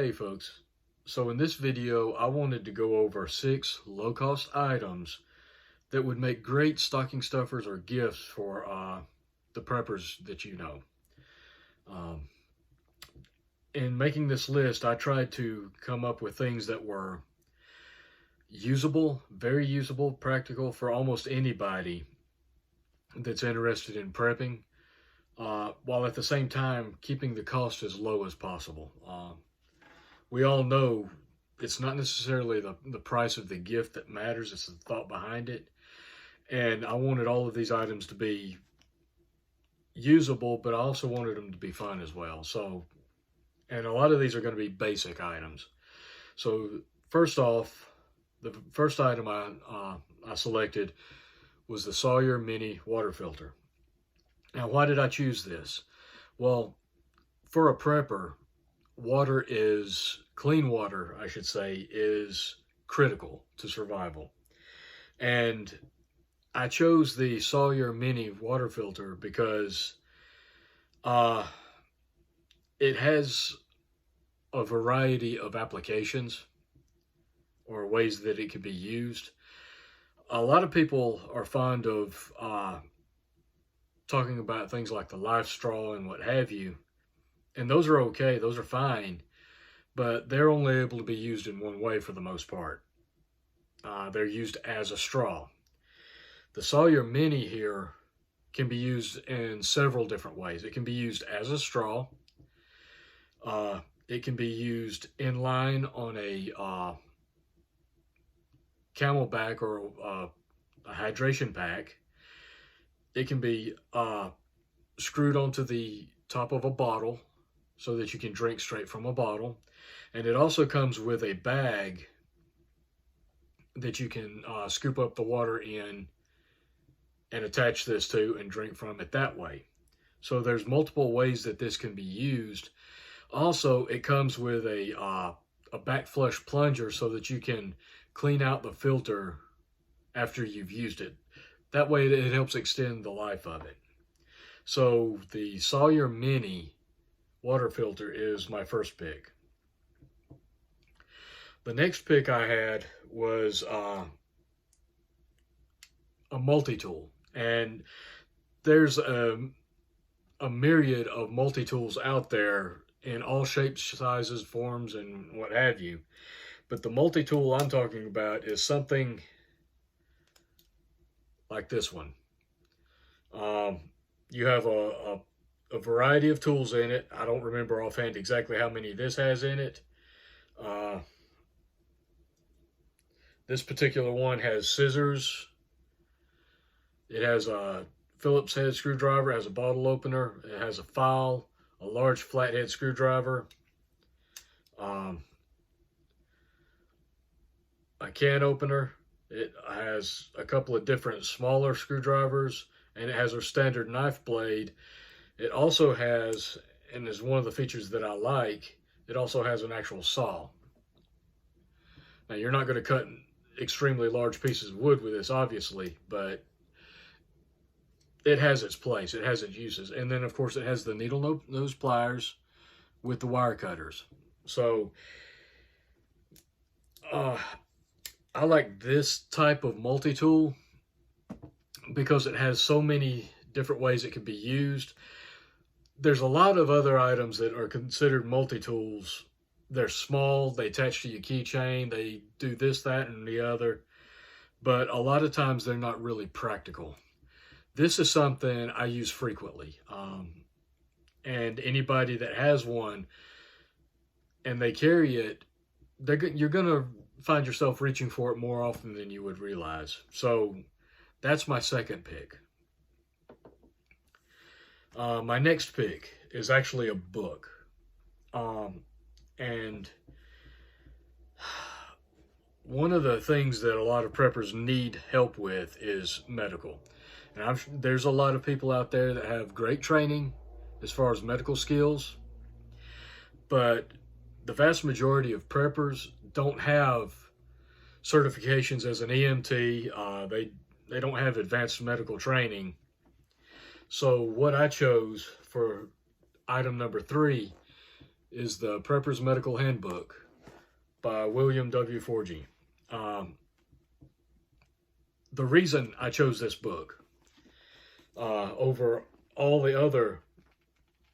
Hey folks, so in this video I wanted to go over 6 low-cost items that would make great stocking stuffers or gifts for the preppers that you know. Um, in making this list, I tried to come up with things that were usable, very usable, practical for almost anybody that's interested in prepping, while at the same time keeping the cost as low as possible. We all know it's not necessarily the price of the gift that matters, it's the thought behind it. And I wanted all of these items to be usable, but I also wanted them to be fun as well. So, and a lot of these are going to be basic items. So first off, the first item I selected was the Sawyer Mini water filter. Now, why did I choose this? Well, for a prepper, clean water, I should say, is critical to survival. And I chose the Sawyer Mini water filter because it has a variety of applications or ways that it could be used. A lot of people are fond of talking about things like the life straw and what have you. And those are okay, those are fine, but they're only able to be used in one way for the most part. They're used as a straw. The Sawyer Mini here can be used in several different ways. It can be used as a straw. It can be used in line on a CamelBak or a hydration pack. It can be screwed onto the top of a bottle so that you can drink straight from a bottle. And it also comes with a bag that you can scoop up the water in and attach this to and drink from it that way. So there's multiple ways that this can be used. Also, it comes with a back flush plunger so that you can clean out the filter after you've used it. That way it helps extend the life of it. So the Sawyer Mini water filter is my first pick. The next pick I had was a multi-tool. And there's a myriad of multi-tools out there in all shapes, sizes, forms, and what have you. But the multi-tool I'm talking about is something like this one. You have a variety of tools in it. I don't remember offhand exactly how many this has in it. This particular one has scissors. It has a Phillips head screwdriver, it has a bottle opener, it has a file, a large flathead screwdriver, a can opener. It has a couple of different smaller screwdrivers, and it has a standard knife blade. It also has, and is one of the features that I like, it also has an actual saw. Now, you're not going to cut extremely large pieces of wood with this, obviously, but it has its place, it has its uses. And then, of course, it has the needle nose pliers with the wire cutters. So, I like this type of multi-tool because it has so many different ways it can be used. There's a lot of other items that are considered multi-tools. They're small, they attach to your keychain, they do this, that, and the other. But a lot of times they're not really practical. This is something I use frequently. And anybody that has one and they carry it, you're going to find yourself reaching for it more often than you would realize. So that's my second pick. My next pick is actually a book. And one of the things that a lot of preppers need help with is medical. And there's a lot of people out there that have great training as far as medical skills, but the vast majority of preppers don't have certifications as an EMT. They don't have advanced medical training. So what I chose for item number 3 is the Prepper's Medical Handbook by William W. Forgy. The reason I chose this book over all the other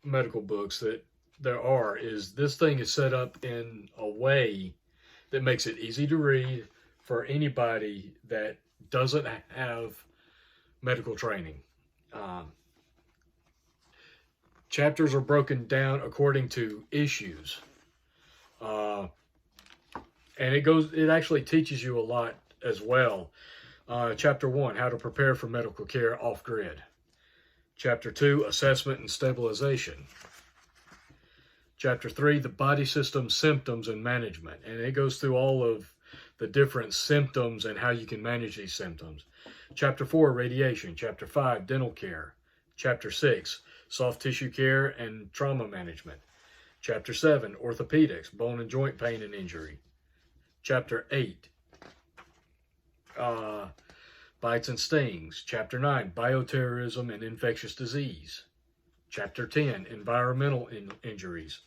medical books that there are is this thing is set up in a way that makes it easy to read for anybody that doesn't have medical training. Chapters are broken down according to issues. And it actually teaches you a lot as well. Chapter 1, how to prepare for medical care off-grid. Chapter 2, assessment and stabilization. Chapter 3, the body system symptoms and management. And it goes through all of the different symptoms and how you can manage these symptoms. Chapter 4, radiation. Chapter 5, dental care. Chapter 6, soft tissue care and trauma management. Chapter 7, orthopedics, bone and joint pain and injury. Chapter 8, bites and stings. Chapter 9, bioterrorism and infectious disease. Chapter 10, environmental injuries.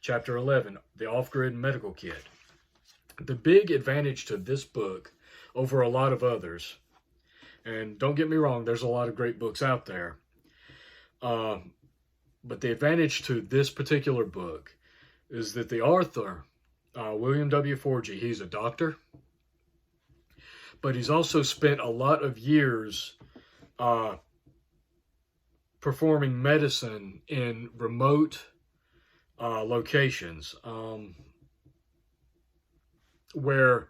Chapter 11, the off-grid medical kit. The big advantage to this book over a lot of others, and don't get me wrong, there's a lot of great books out there, but the advantage to this particular book is that the author, William W. Forgy, he's a doctor, but he's also spent a lot of years performing medicine in remote locations where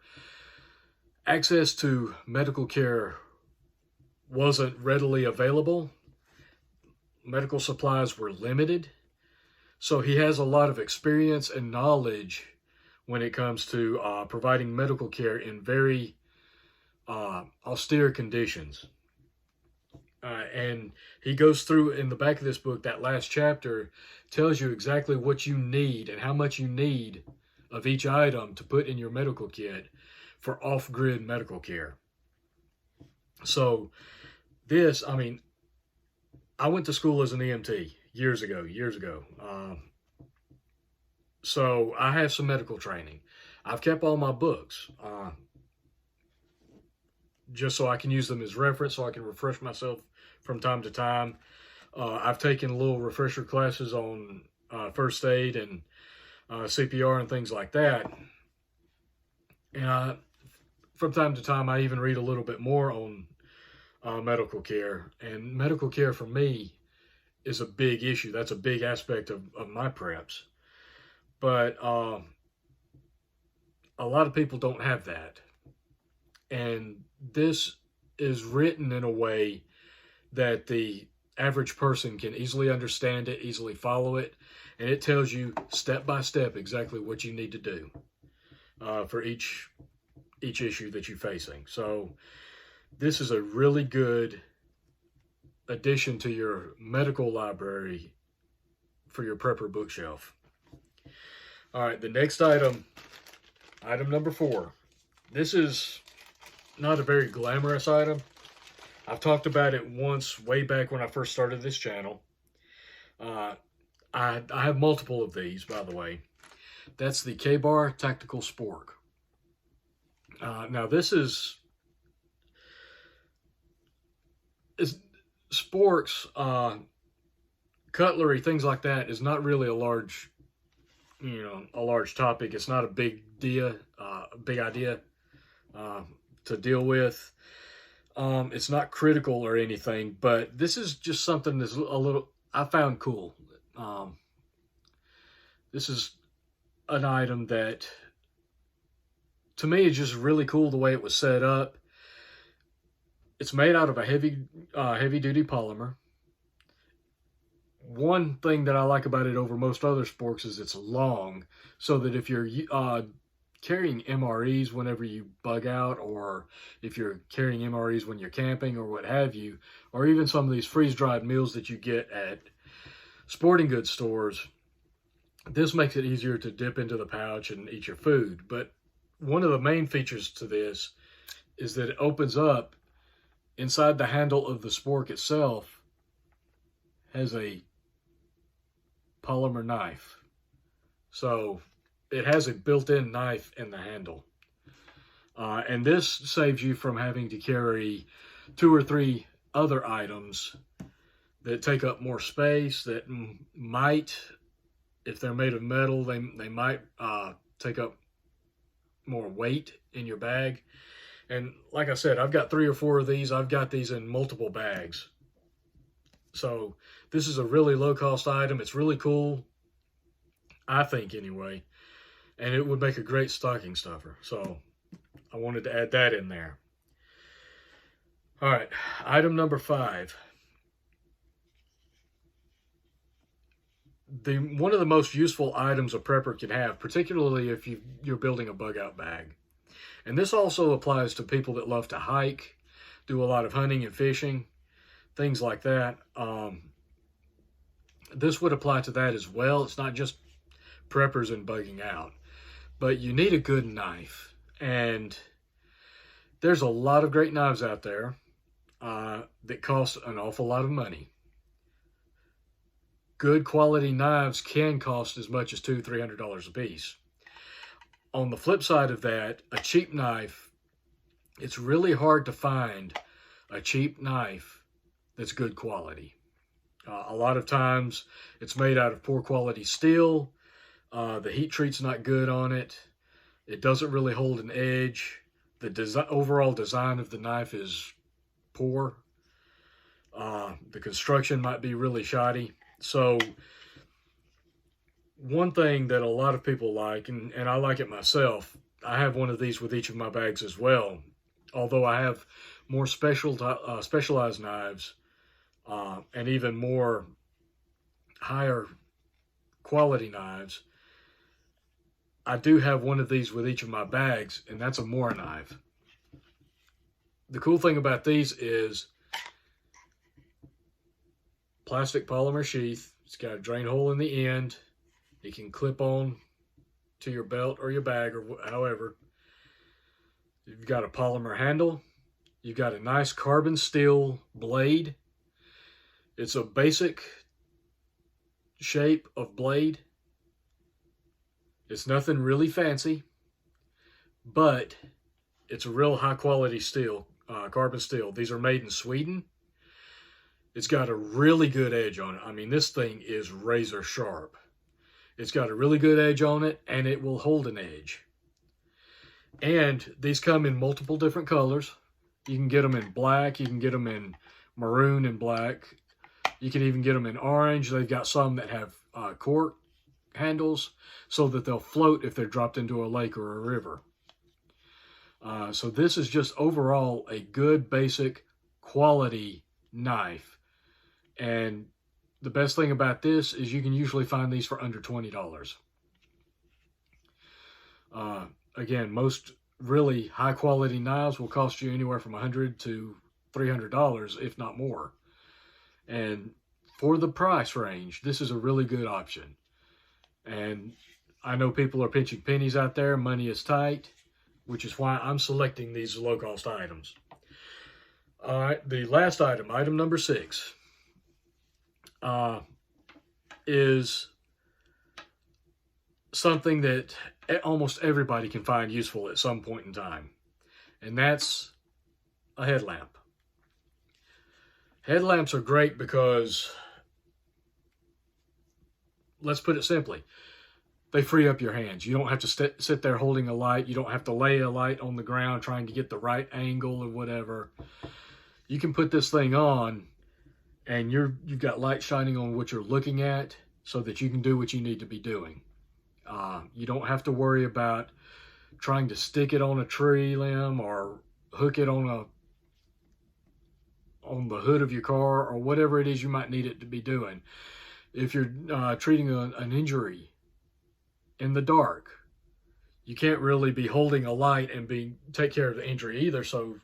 access to medical care wasn't readily available. Medical supplies were limited. So he has a lot of experience and knowledge when it comes to providing medical care in very austere conditions. And he goes through in the back of this book, that last chapter tells you exactly what you need and how much you need of each item to put in your medical kit for off-grid medical care. So this, I mean, I went to school as an EMT years ago. So I have some medical training. I've kept all my books just so I can use them as reference, so I can refresh myself from time to time. I've taken little refresher classes on first aid and CPR and things like that. And from time to time, I even read a little bit more on medical care. And medical care for me is a big issue. That's a big aspect of my preps. But a lot of people don't have that. And this is written in a way that the average person can easily understand it, easily follow it, and it tells you step by step exactly what you need to do for each issue that you're facing. So this is a really good addition to your medical library for your prepper bookshelf. All right, the next item number 4. This is not a very glamorous item. I've talked about it once way back when I first started this channel. I have multiple of these, by the way. That's the Ka-Bar Tactical Spork. Now this is sporks, cutlery, things like that is not really a large topic. It's not a big idea to deal with. It's not critical or anything, but this is just something that's I found cool. This is an item that, to me, is just really cool the way it was set up. It's made out of a heavy-duty polymer. One thing that I like about it over most other sporks is it's long, so that if you're carrying MREs whenever you bug out, or if you're carrying MREs when you're camping or what have you, or even some of these freeze-dried meals that you get at sporting goods stores, this makes it easier to dip into the pouch and eat your food. But one of the main features to this is that it opens up inside the handle of the spork itself, has a polymer knife. So it has a built-in knife in the handle. And this saves you from having to carry 2 or 3 other items that take up more space, that might, if they're made of metal, they might take up more weight in your bag. And like I said, I've got 3 or 4 of these. I've got these in multiple bags. So this is a really low cost item. It's really cool, I think anyway. And it would make a great stocking stuffer. So I wanted to add that in there. All right, item number 5. One of the most useful items a prepper can have, particularly if you're building a bug out bag. And this also applies to people that love to hike, do a lot of hunting and fishing, things like that. This would apply to that as well. It's not just preppers and bugging out, but you need a good knife. And there's a lot of great knives out there that cost an awful lot of money. Good quality knives can cost as much as $200-300 a piece. On the flip side of that, a cheap knife, it's really hard to find a cheap knife that's good quality. A lot of times it's made out of poor quality steel. The heat treat's not good on it. It doesn't really hold an edge. The overall design of the knife is poor. The construction might be really shoddy. So one thing that a lot of people like, and I like it myself, I have one of these with each of my bags as well. Although I have more specialized knives and even more higher quality knives, I do have one of these with each of my bags, and that's a Mora knife. The cool thing about these is plastic polymer sheath. It's got a drain hole in the end. It can clip on to your belt or your bag or however. You've got a polymer handle. You've got a nice carbon steel blade. It's a basic shape of blade. It's nothing really fancy, but it's a real high quality steel, carbon steel. These are made in Sweden. It's got a really good edge on it. I mean, this thing is razor sharp. It's got a really good edge on it, and it will hold an edge. And these come in multiple different colors. You can get them in black. You can get them in maroon and black. You can even get them in orange. They've got some that have cork handles so that they'll float if they're dropped into a lake or a river. So this is just overall a good basic quality knife. And the best thing about this is you can usually find these for under $20. Again, most really high quality knives will cost you anywhere from $100 to $300, if not more. And for the price range, this is a really good option. And I know people are pinching pennies out there. Money is tight, which is why I'm selecting these low-cost items. All right, the last item, item number 6, is something that almost everybody can find useful at some point in time, and that's a headlamp. Headlamps are great because, let's put it simply, they free up your hands. You don't have to sit there holding a light. You don't have to lay a light on the ground trying to get the right angle or whatever. You can put this thing on and you've got light shining on what you're looking at so that you can do what you need to be doing. You don't have to worry about trying to stick it on a tree limb or hook it on the hood of your car or whatever it is you might need it to be doing. If you're treating an injury in the dark, you can't really be holding a light and take care of the injury either. So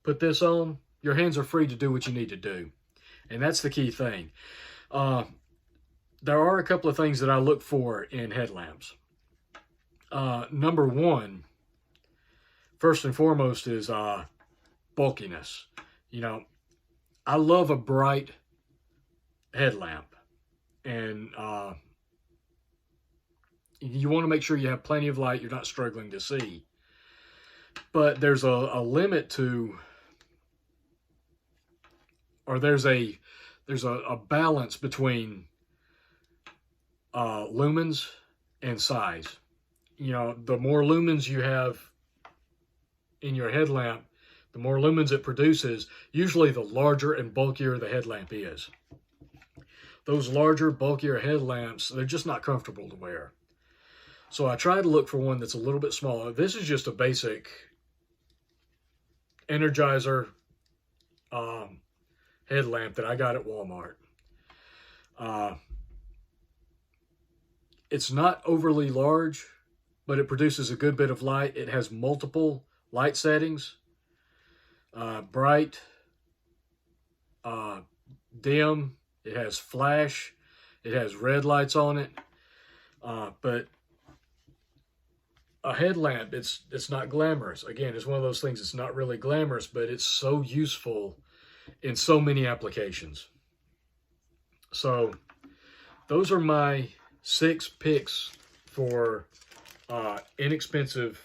put this on, your hands are free to do what you need to do. And that's the key thing. There are a couple of things that I look for in headlamps. Number 1, first and foremost, is bulkiness. You know, I love a bright headlamp. And You want to make sure you have plenty of light, you're not struggling to see. But there's a limit to, or there's a balance between lumens and size. You know, the more lumens you have in your headlamp, the more lumens it produces, usually the larger and bulkier the headlamp is. Those larger, bulkier headlamps, they're just not comfortable to wear. So I try to look for one that's a little bit smaller. This is just a basic Energizer headlamp that I got at Walmart. It's not overly large, but it produces a good bit of light. It has multiple light settings, bright, dim, it has flash, it has red lights on it, but a headlamp, it's not glamorous. Again, it's one of those things, it's not really glamorous, but it's so useful in so many applications. So those are my 6 picks for inexpensive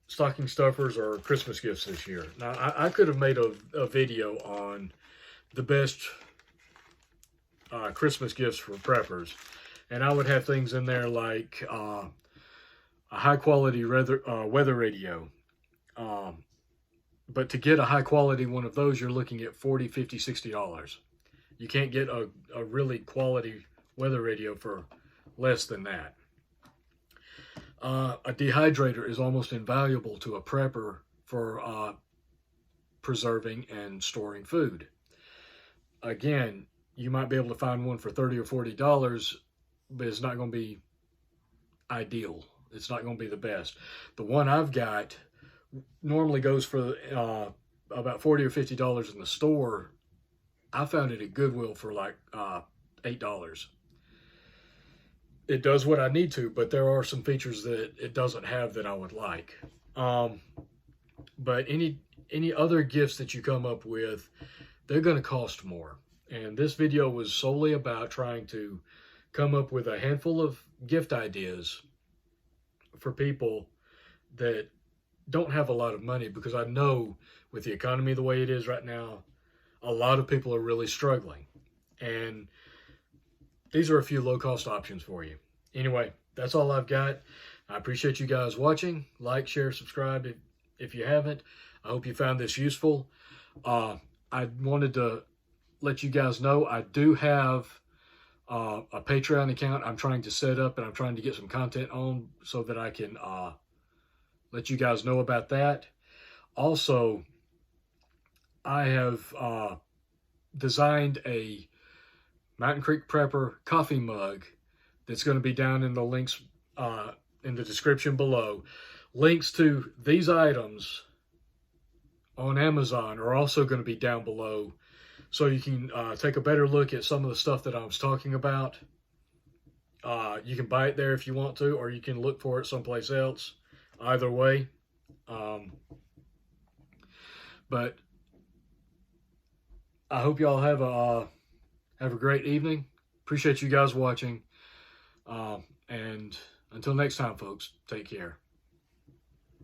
stocking stuffers or Christmas gifts this year. Now, I could have made a video on the best Christmas gifts for preppers, and I would have things in there like a high quality weather radio. But to get a high quality one of those, you're looking at $40, $50, $60. You can't get a really quality weather radio for less than that. A dehydrator is almost invaluable to a prepper for preserving and storing food. Again, you might be able to find one for $30 or $40, but it's not going to be ideal. It's not going to be the best. The one I've got normally goes for about $40 or $50 in the store. I found it at Goodwill for like $8. It does what I need to, but there are some features that it doesn't have that I would like. But any other gifts that you come up with, they're going to cost more. And this video was solely about trying to come up with a handful of gift ideas for people that don't have a lot of money, because I know with the economy the way it is right now, a lot of people are really struggling. And these are a few low-cost options for you. Anyway, that's all I've got. I appreciate you guys watching. Like, share, subscribe if you haven't. I hope you found this useful. I wanted to let you guys know I do have a Patreon account I'm trying to set up, and I'm trying to get some content on so that I can let you guys know about that. Also, I have designed a Mountain Creek Prepper coffee mug that's going to be down in the links in the description below. Links to these items on Amazon are also going to be down below, so you can take a better look at some of the stuff that I was talking about. You can buy it there if you want to, or you can look for it someplace else. Either way. But I hope y'all have a great evening. Appreciate you guys watching. And until next time, folks, take care.